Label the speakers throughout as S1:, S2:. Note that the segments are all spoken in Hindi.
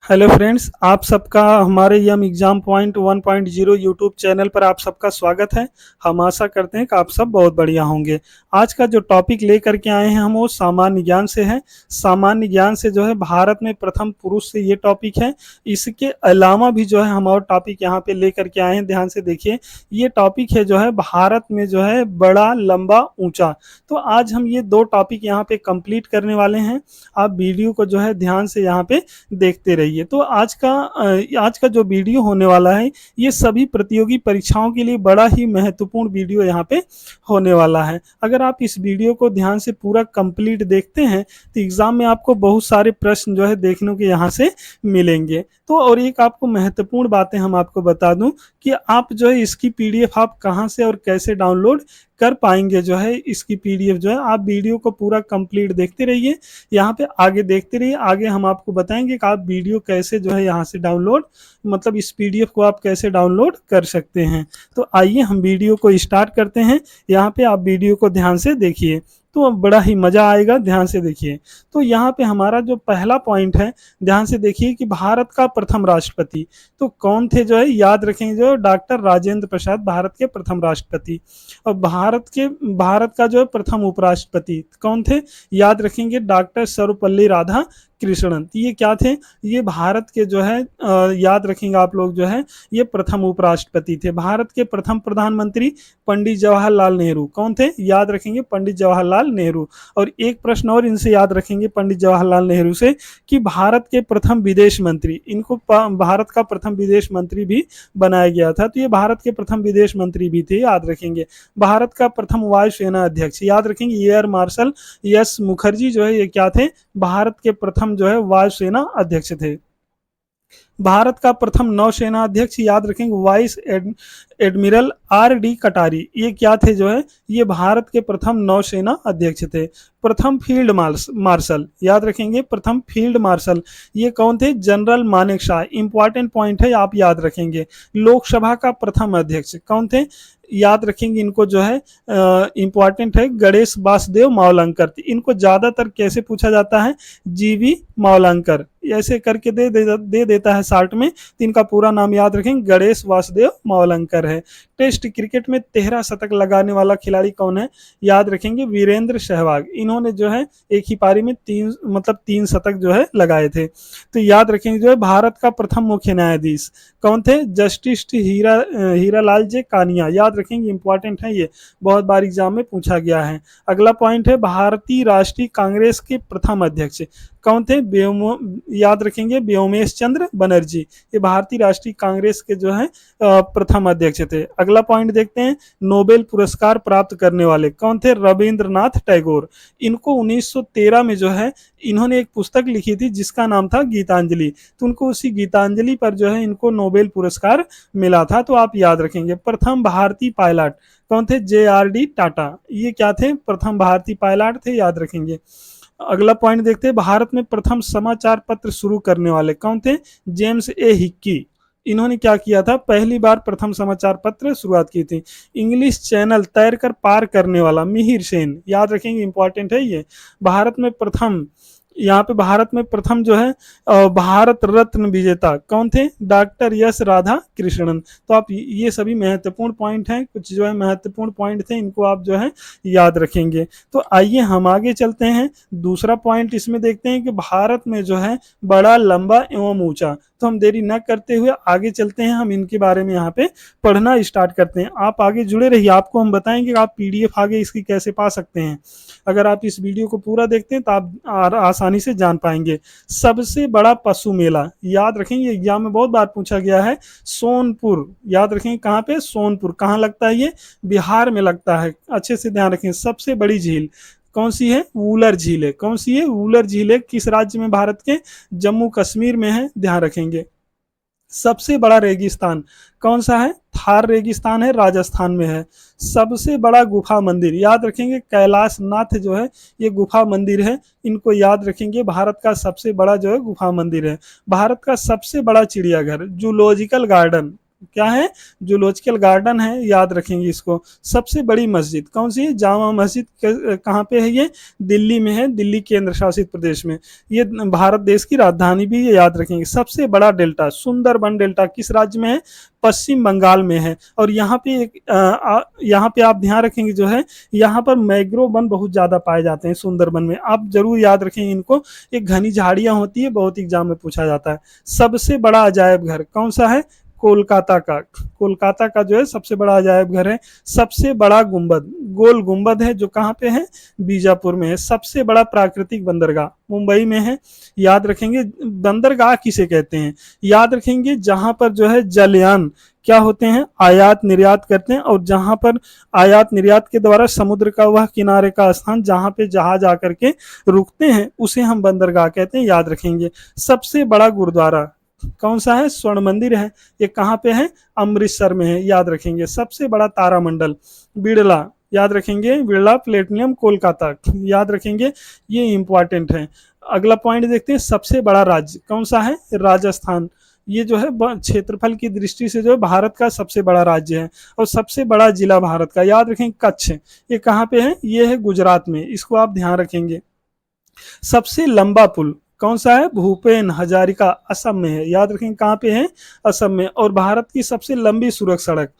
S1: हेलो फ्रेंड्स, आप सबका हमारे यम एग्जाम पॉइंट 1.0 यूट्यूब चैनल पर आप सबका स्वागत है। हम आशा करते हैं कि आप सब बहुत बढ़िया होंगे। आज का जो टॉपिक लेकर के आए हैं हम वो सामान्य ज्ञान से है। सामान्य ज्ञान से जो है भारत में प्रथम पुरुष से ये टॉपिक है। इसके अलावा भी जो है हम और टॉपिक यहाँ पे लेकर के आए हैं। ध्यान से देखिए, ये टॉपिक है जो है भारत में जो है बड़ा, लंबा, ऊंचा। तो आज हम ये दो टॉपिक यहाँ पे कंप्लीट करने वाले हैं। आप वीडियो को जो है ध्यान से यहाँ पे देखते रहिए। तो आज का जो वीडियो होने वाला है ये सभी प्रतियोगी परीक्षाओं के लिए बड़ा ही महत्वपूर्ण वीडियो यहाँ पे होने वाला है। अगर आप इस वीडियो को ध्यान से पूरा कंप्लीट देखते हैं तो एग्जाम में आपको बहुत सारे प्रश्न जो है देखने के यहाँ से मिलेंगे। तो और एक आपको महत्वपूर्ण बातें हम आपको बता दूं कि आप जो है इसकी पीडीएफ आप कहाँ से और कैसे डाउनलोड कर पाएंगे। जो है इसकी पीडीएफ जो है आप वीडियो को पूरा कंप्लीट देखते रहिए, यहाँ पे आगे देखते रहिए। आगे हम आपको बताएंगे कि आप वीडियो कैसे जो है यहाँ से डाउनलोड, मतलब इस पीडीएफ को आप कैसे डाउनलोड कर सकते हैं। तो आइए हम वीडियो को स्टार्ट करते हैं। यहाँ पे आप वीडियो को ध्यान से देखिए तो बड़ा ही मजा आएगा। ध्यान से देखिए, तो यहाँ पे हमारा जो पहला पॉइंट है, ध्यान से देखिए कि भारत का प्रथम राष्ट्रपति तो कौन थे। जो है याद रखेंगे, जो डॉक्टर राजेंद्र प्रसाद भारत के प्रथम राष्ट्रपति। और भारत का जो है प्रथम उपराष्ट्रपति कौन थे, याद रखेंगे डॉक्टर सर्वपल्ली राधा कृष्णन। ये क्या थे, ये भारत के जो है याद रखेंगे आप लोग, जो है ये प्रथम उपराष्ट्रपति थे। भारत के प्रथम प्रधानमंत्री पंडित जवाहरलाल नेहरू कौन थे, याद रखेंगे पंडित जवाहरलाल नेहरू। और एक प्रश्न और इनसे याद रखेंगे पंडित जवाहरलाल नेहरू से कि भारत के प्रथम विदेश मंत्री, इनको भारत का प्रथम विदेश मंत्री भी बनाया गया था। तो ये भारत के प्रथम विदेश मंत्री भी थे, याद रखेंगे। भारत का प्रथम वायुसेना अध्यक्ष, याद रखेंगे एयर मार्शल एस मुखर्जी जो है ये क्या थे, भारत के प्रथम जो है वायुसेना अध्यक्ष थे। भारत का प्रथम नौसेना अध्यक्ष, याद रखेंगे वाइस एडमिरल आर डी कटारी। ये क्या थे, जो है ये भारत के प्रथम नौसेना अध्यक्ष थे। प्रथम फील्ड मार्शल, याद रखेंगे प्रथम फील्ड मार्शल, ये कौन थे, जनरल मानेकशॉ। इंपॉर्टेंट पॉइंट है, आप याद रखेंगे। लोकसभा का प्रथम अध्यक्ष कौन थे, याद रखेंगे इनको, जो है इंपॉर्टेंट है गणेश वासुदेव मावलंकर। इनको ज्यादातर कैसे पूछा जाता है, जीवी मावलंकर ऐसे करके दे देता है शॉर्ट में। तो इनका पूरा नाम याद रखेंगे गणेश वासुदेव मावलंकर है। टेस्ट क्रिकेट में 13 शतक लगाने वाला खिलाड़ी कौन है, याद रखेंगे वीरेंद्र सहवाग। इन्होंने जो है एक ही पारी में तीन शतक जो है लगाए थे। तो याद रखेंगे जो है भारत का प्रथम मुख्य न्यायाधीश कौन थे, जस्टिस हीरालाल जे कानिया। याद रखेंगे, इंपॉर्टेंट है, ये बहुत बार एग्जाम में पूछा गया है। अगला पॉइंट है भारतीय राष्ट्रीय कांग्रेस के प्रथम अध्यक्ष कौन थे, याद रखेंगे व्योमेश चंद्र बनर्जी। ये भारतीय राष्ट्रीय कांग्रेस के जो है प्रथम अध्यक्ष थे। अगला पॉइंट देखते हैं, नोबेल पुरस्कार प्राप्त करने वाले कौन थे, रविंद्रनाथ टैगोर। इनको 1913 में जो है इन्होंने एक पुस्तक लिखी थी जिसका नाम था गीतांजलि। तो उनको उसी गीतांजलि पर जो है इनको नोबेल पुरस्कार मिला था। तो आप याद रखेंगे। प्रथम भारतीय पायलट कौन थे, JRD टाटा। ये क्या थे, प्रथम भारतीय पायलट थे, याद रखेंगे। अगला पॉइंट देखते हैं, भारत में प्रथम समाचार पत्र शुरू करने वाले कौन थे, जेम्स ए हिक्की। इन्होंने क्या किया था, पहली बार प्रथम समाचार पत्र शुरुआत की थी। इंग्लिश चैनल तैरकर पार करने वाला मिहिर सेन, याद रखेंगे, इंपॉर्टेंट है ये। भारत में प्रथम, यहाँ पे भारत में प्रथम जो है भारत रत्न विजेता कौन थे, डॉक्टर यश राधा कृष्णन। तो आप ये सभी महत्वपूर्ण पॉइंट हैं, कुछ जो है महत्वपूर्ण पॉइंट थे, इनको आप जो है याद रखेंगे। तो आइए हम आगे चलते हैं। दूसरा पॉइंट इसमें देखते हैं कि भारत में जो है बड़ा, लंबा एवं ऊंचा। तो हम देरी न करते हुए आगे चलते हैं, हम इनके बारे में यहाँ पे पढ़ना स्टार्ट करते हैं। आप आगे जुड़े रहिए, आपको हम बताएंगे कि आप पीडीएफ आगे इसकी कैसे पा सकते हैं। अगर आप इस वीडियो को पूरा देखते हैं तो आप आसानी से जान पाएंगे। सबसे बड़ा पशु मेला, याद रखेंगे, एग्जाम में बहुत बार पूछा गया है। सोनपुर, याद रखेंगे कहाँ पे, सोनपुर। कहाँ लगता है ये, बिहार में लगता है, अच्छे से ध्यान रखें। सबसे बड़ी झील कौन सी है, वूलर झील है। कौन सी है, वूलर झील है। किस राज्य में, भारत के जम्मू कश्मीर में है, ध्यान रखेंगे। सबसे बड़ा रेगिस्तान कौन सा है, थार रेगिस्तान है, राजस्थान में है। सबसे बड़ा गुफा मंदिर, याद रखेंगे कैलाश नाथ जो है ये गुफा मंदिर है, इनको याद रखेंगे। भारत का सबसे बड़ा जो है गुफा मंदिर है। भारत का सबसे बड़ा चिड़ियाघर, जूलॉजिकल गार्डन क्या है, जूलॉजिकल गार्डन है, याद रखेंगे इसको। सबसे बड़ी मस्जिद कौन सी है, जामा मस्जिद कहाँ पे है, ये दिल्ली में है, दिल्ली केंद्र शासित प्रदेश में। ये भारत देश की राजधानी भी, ये याद रखेंगे। सबसे बड़ा डेल्टा सुंदरबन डेल्टा किस राज्य में है, पश्चिम बंगाल में है। और यहाँ पे यहाँ पे आप ध्यान रखेंगे जो है, यहाँ पर मैग्रोव वन बहुत ज्यादा पाए जाते हैं सुंदरबन में, आप जरूर याद रखेंगे इनको। एक घनी झाड़ियां होती है, बहुत एग्जाम में पूछा जाता है। सबसे बड़ा अजायब घर कौन सा है, कोलकाता का। कोलकाता का जो है सबसे बड़ा अजायब घर है। सबसे बड़ा गुंबद, गोल गुंबद है, जो कहाँ पे है, बीजापुर में है। सबसे बड़ा प्राकृतिक बंदरगाह मुंबई में है, याद रखेंगे। बंदरगाह किसे कहते हैं, याद रखेंगे, जहां पर जो है जलयान क्या होते हैं, आयात निर्यात करते हैं, और जहां पर आयात निर्यात के द्वारा समुद्र का वह किनारे का स्थान जहां पे जहाज आकर के रुकते हैं, उसे हम बंदरगाह कहते हैं, याद रखेंगे। सबसे बड़ा गुरुद्वारा कौन सा है, स्वर्ण मंदिर है, ये कहाँ पे है, अमृतसर में है, याद रखेंगे। सबसे बड़ा तारामंडल बिरला, याद रखेंगे, बिरला प्लेटिनियम कोलकाता, याद रखेंगे, ये इंपॉर्टेंट है। अगला पॉइंट देखते हैं, सबसे बड़ा राज्य कौन सा है, राजस्थान। ये जो है क्षेत्रफल की दृष्टि से जो है भारत का सबसे बड़ा राज्य है। और सबसे बड़ा जिला भारत का, याद रखेंगे, कच्छ, ये कहाँ पे है, ये है गुजरात में, इसको आप ध्यान रखेंगे। सबसे लंबा पुल कौन सा है, भूपेन हजारिका, असम में है, याद रखेंगे, कहाँ पे है, असम में। और भारत की सबसे लंबी सुरंग सड़क,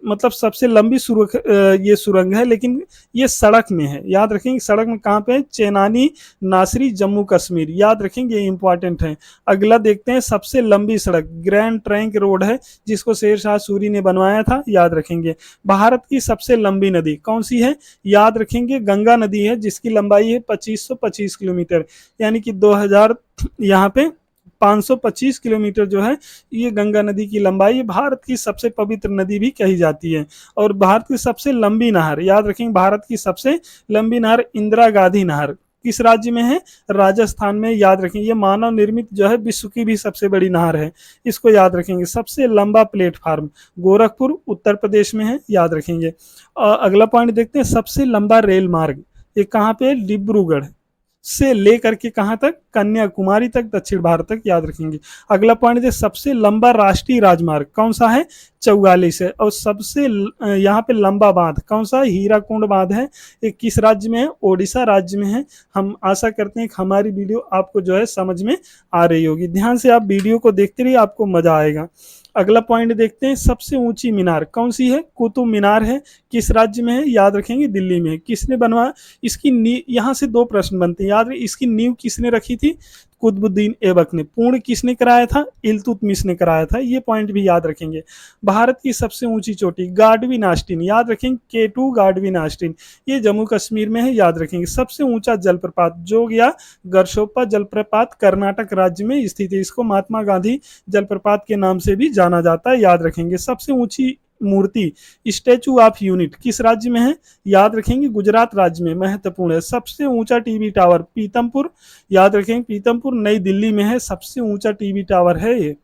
S1: मतलब सबसे लंबी सुरंग, ये सुरंग है, लेकिन ये सड़क में है, याद रखेंगे। सड़क में कहाँ पे है, चेनानी नासरी, जम्मू कश्मीर, याद रखेंगे, ये इंपॉर्टेंट है। अगला देखते हैं, सबसे लंबी सड़क ग्रैंड ट्रंक रोड है, जिसको शेर शाह सूरी ने बनवाया था, याद रखेंगे। भारत की सबसे लंबी नदी कौन सी है, याद रखेंगे, गंगा नदी है, जिसकी लंबाई है 2525 किलोमीटर, यानी कि 2000 यहाँ पे 525 किलोमीटर जो है, ये गंगा नदी की लंबाई है। भारत की सबसे पवित्र नदी भी कही जाती है। और भारत की सबसे लंबी नहर, याद रखेंगे, भारत की सबसे लंबी नहर इंदिरा गांधी नहर किस राज्य में है, राजस्थान में, याद रखेंगे। ये मानव निर्मित जो है विश्व की भी सबसे बड़ी नहर है, इसको याद रखेंगे। सबसे लंबा प्लेटफार्म गोरखपुर उत्तर प्रदेश में है, याद रखेंगे। अगला पॉइंट देखते हैं, सबसे लंबा रेल मार्ग ये कहाँ पे, डिब्रूगढ़ से लेकर के कहां तक, कन्याकुमारी तक, दक्षिण भारत तक, याद रखेंगे। अगला पॉइंट है, सबसे लंबा राष्ट्रीय राजमार्ग कौन सा है, 44 है। और सबसे यहाँ पे लंबा बांध कौन सा, हीराकुंड बांध है, ये किस राज्य में है, ओडिशा राज्य में है। हम आशा करते हैं कि हमारी वीडियो आपको जो है समझ में आ रही होगी। ध्यान से आप वीडियो को देखते रहिए, आपको मजा आएगा। अगला पॉइंट देखते हैं, सबसे ऊंची मीनार कौन सी है, कुतुब मीनार है, किस राज्य में है, याद रखेंगे, दिल्ली में। किसने बनवाया इसकी नींव, यहाँ से दो प्रश्न बनते हैं, याद इसकी नींव किसने रखी थी, कुतुबुद्दीन ऐबक ने। पूर्ण किसने कराया था, इल्तुतमिश ने कराया था, ये पॉइंट भी याद रखेंगे। भारत की सबसे ऊंची चोटी गार्डविन आस्टीन, याद रखेंगे, K2 गार्डविन आस्टीन, ये जम्मू कश्मीर में है, याद रखेंगे। सबसे ऊंचा जलप्रपात जोग या गरशोप्पा जलप्रपात कर्नाटक राज्य में स्थित है, इसको महात्मा गांधी जलप्रपात के नाम से भी जाना जाता है, याद रखेंगे। सबसे ऊंची मूर्ति स्टैचू ऑफ यूनिट किस राज्य में है, याद रखेंगे, गुजरात राज्य में, महत्वपूर्ण है। सबसे ऊंचा टीवी टावर पीतमपुर, याद रखेंगे, पीतमपुर नई दिल्ली में है, सबसे ऊंचा टीवी टावर है ये।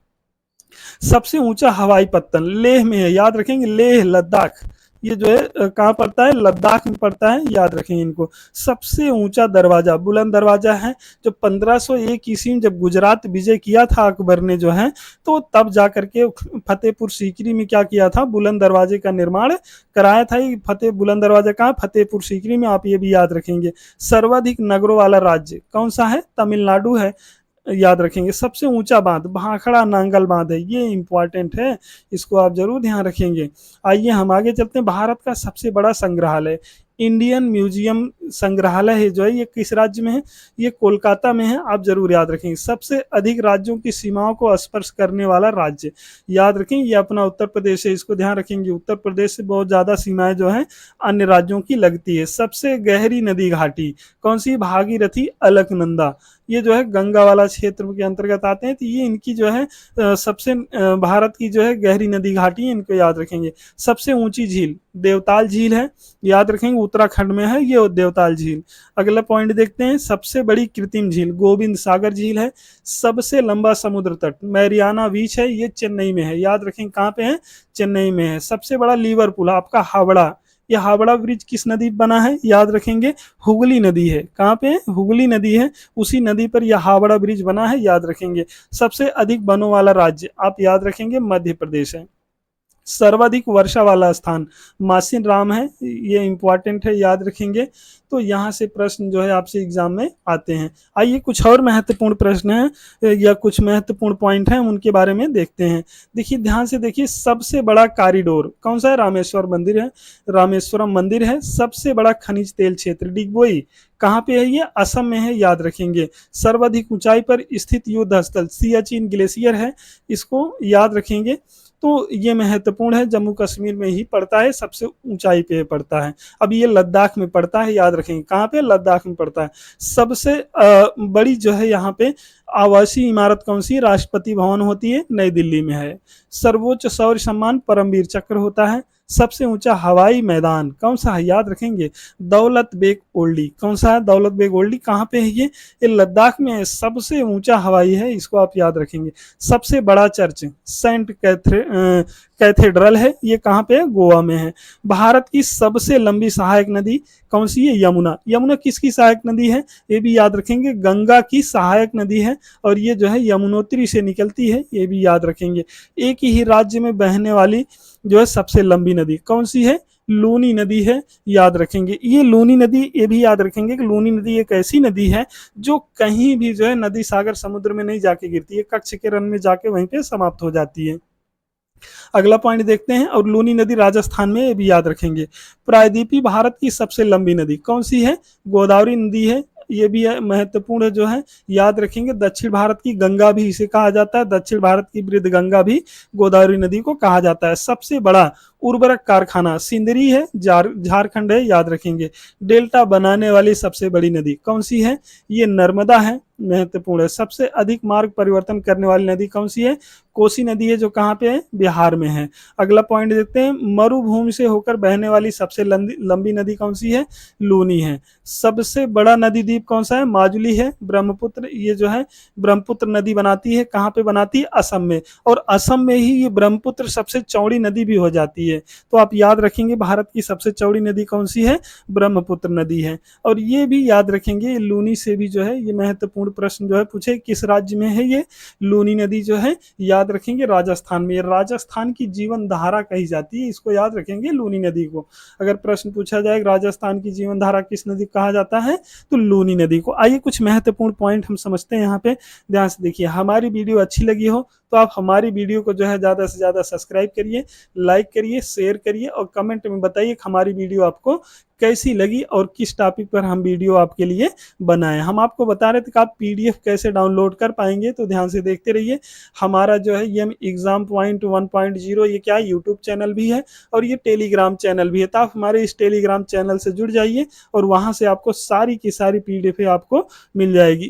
S1: सबसे ऊंचा हवाई पत्तन लेह में है, याद रखेंगे, लेह लद्दाख, ये जो है कहाँ पड़ता है, लद्दाख में पड़ता है, याद रखेंगे इनको। सबसे ऊंचा दरवाजा बुलंद दरवाजा है, जो 1501 ईस्वी में जब गुजरात विजय किया था अकबर ने जो है, तो तब जाकर के फतेहपुर सीकरी में क्या किया था, बुलंद दरवाजे का निर्माण कराया था। फतेह बुलंद दरवाजा कहाँ, फतेहपुर सीकरी में, आप ये भी याद रखेंगे। सर्वाधिक नगरों वाला राज्य कौन सा है, तमिलनाडु है, याद रखेंगे। सबसे ऊंचा बांध भाखड़ा नांगल बांध है, ये इंपॉर्टेंट है, इसको आप जरूर ध्यान रखेंगे। आइए हम आगे चलते हैं। भारत का सबसे बड़ा संग्रहालय इंडियन म्यूजियम संग्रहालय है जो है, ये किस राज्य में है, ये कोलकाता में है, आप जरूर याद रखेंगे। सबसे अधिक राज्यों की सीमाओं को स्पर्श करने वाला राज्य, याद रखेंगे, ये अपना उत्तर प्रदेश है, इसको ध्यान रखेंगे। उत्तर प्रदेश से बहुत ज्यादा सीमाएं जो है अन्य राज्यों की लगती है। सबसे गहरी नदी घाटी कौन सी, भागीरथी अलकनंदा, ये जो है गंगा वाला क्षेत्र के अंतर्गत आते हैं, तो ये इनकी जो है सबसे भारत की जो है गहरी नदी घाटी है, इनको याद रखेंगे। सबसे ऊंची झील देवताल झील है, याद रखेंगे, उत्तराखंड में है ये देवताल झील। अगला पॉइंट देखते हैं, सबसे बड़ी कृत्रिम झील गोविंद सागर झील है। सबसे लंबा समुद्र तट मैरियाना बीच है, ये चेन्नई में है, याद रखेंगे, कहाँ पे है, चेन्नई में है। सबसे बड़ा लीवर पुल आपका हावड़ा, ये हावड़ा ब्रिज किस नदी पर बना है, याद रखेंगे, हुगली नदी है, कहाँ पे है, हुगली नदी है, उसी नदी पर यह हावड़ा ब्रिज बना है, याद रखेंगे। सबसे अधिक वनों वाला राज्य आप याद रखेंगे, मध्य प्रदेश है। सर्वाधिक वर्षा वाला स्थान मासिन राम है, ये इंपॉर्टेंट है, याद रखेंगे। तो यहाँ से प्रश्न जो है आपसे एग्जाम में आते हैं। आइए कुछ और महत्वपूर्ण प्रश्न हैं या कुछ महत्वपूर्ण पॉइंट हैं, उनके बारे में देखते हैं। देखिए ध्यान से देखिए, सबसे बड़ा कॉरिडोर कौन सा है? रामेश्वर मंदिर है, रामेश्वरम मंदिर है। सबसे बड़ा खनिज तेल क्षेत्र डिगबोई कहाँ पे है? ये असम में है, याद रखेंगे। सर्वाधिक ऊंचाई पर स्थित युद्ध स्थल सियाचिन ग्लेशियर है, इसको याद रखेंगे। तो ये महत्वपूर्ण है, जम्मू कश्मीर में ही पड़ता है, सबसे ऊंचाई पे पड़ता है। अब ये लद्दाख में पड़ता है, याद रखेंगे। कहाँ पे? लद्दाख में पड़ता है। सबसे बड़ी जो है यहाँ पे आवासीय इमारत कौन सी? राष्ट्रपति भवन होती है, नई दिल्ली में है। सर्वोच्च शौर्य सम्मान परमवीर चक्र होता है। सबसे ऊंचा हवाई मैदान कौन सा है? याद रखेंगे, दौलत बेग ओल्डी। कौन सा है? दौलत बेग ओल्डी। कहाँ पे है ये लद्दाख में है। सबसे ऊंचा हवाई है, इसको आप याद रखेंगे। सबसे बड़ा चर्च सेंट कैथेड्रल है, ये कहाँ पे है? गोवा में है। भारत की सबसे लंबी सहायक नदी कौन सी है? यमुना। यमुना किसकी सहायक नदी है? ये भी याद रखेंगे, गंगा की सहायक नदी है, और ये जो है यमुनोत्री से निकलती है, ये भी याद रखेंगे। एक ही राज्य में बहने वाली जो है सबसे लंबी नदी कौन सी है? लूनी नदी है, याद रखेंगे। ये लूनी नदी, ये भी याद रखेंगे कि लूनी नदी एक ऐसी नदी है जो कहीं भी जो है नदी सागर समुद्र में नहीं जाके गिरती है, कच्छ के रन में जाके वहीं पे समाप्त हो जाती है। अगला पॉइंट देखते हैं, और लूनी नदी राजस्थान में, ये भी याद रखेंगे। प्रायद्वीपीय भारत की सबसे लंबी नदी कौन सी है? गोदावरी नदी है, ये भी महत्वपूर्ण जो है, याद रखेंगे। दक्षिण भारत की गंगा भी इसे कहा जाता है, दक्षिण भारत की वृद्ध गंगा भी गोदावरी नदी को कहा जाता है। सबसे बड़ा उर्वरक कारखाना सिंदरी है, झारखंड है, याद रखेंगे। डेल्टा बनाने वाली सबसे बड़ी नदी कौन सी है? ये नर्मदा है, महत्वपूर्ण है। सबसे अधिक मार्ग परिवर्तन करने वाली नदी कौन सी है? कोसी नदी है, जो कहाँ पे है? बिहार में है। अगला पॉइंट देखते हैं, मरुभूमि से होकर बहने वाली सबसे लंबी नदी कौन सी है? लूनी है। सबसे बड़ा नदी द्वीप कौन सा है? माजुली है। ब्रह्मपुत्र, ये जो है ब्रह्मपुत्र नदी बनाती है, कहाँ पे बनाती है? असम में। और असम में ही ये ब्रह्मपुत्र सबसे चौड़ी नदी भी हो जाती है। तो आप याद रखेंगे, भारत की सबसे चौड़ी नदी कौन सी है? ब्रह्मपुत्र नदी है। और ये भी याद रखेंगे, लूनी से भी जो है ये महत्वपूर्ण प्रश्न जो है पूछे, किस राज्य में है ये लूनी नदी जो है? याद रखेंगे, राजस्थान में। राजस्थान की जीवन धारा कही जाती है, इसको याद रखेंगे, लूनी नदी को। अगर प्रश्न पूछा जाए राजस्थान की जीवन धारा किस नदी कहा जाता है, तो लूनी नदी को। आइए कुछ महत्वपूर्ण पॉइंट हम समझते हैं यहाँ पे, ध्यान से देखिए। हमारी वीडियो अच्छी लगी हो तो आप हमारी वीडियो को जो है ज़्यादा से ज़्यादा सब्सक्राइब करिए, लाइक करिए, शेयर करिए, और कमेंट में बताइए कि हमारी वीडियो आपको कैसी लगी और किस टॉपिक पर हम वीडियो आपके लिए बनाएं। हम आपको बता रहे थे कि आप पीडीएफ कैसे डाउनलोड कर पाएंगे, तो ध्यान से देखते रहिए। हमारा जो है ये एग्जाम पॉइंट 1.0 ये क्या है? यूट्यूब चैनल भी है और ये टेलीग्राम चैनल भी है। तो आप हमारे इस टेलीग्राम चैनल से जुड़ जाइए और वहाँ से आपको सारी की सारी पीडीएफ आपको मिल जाएगी।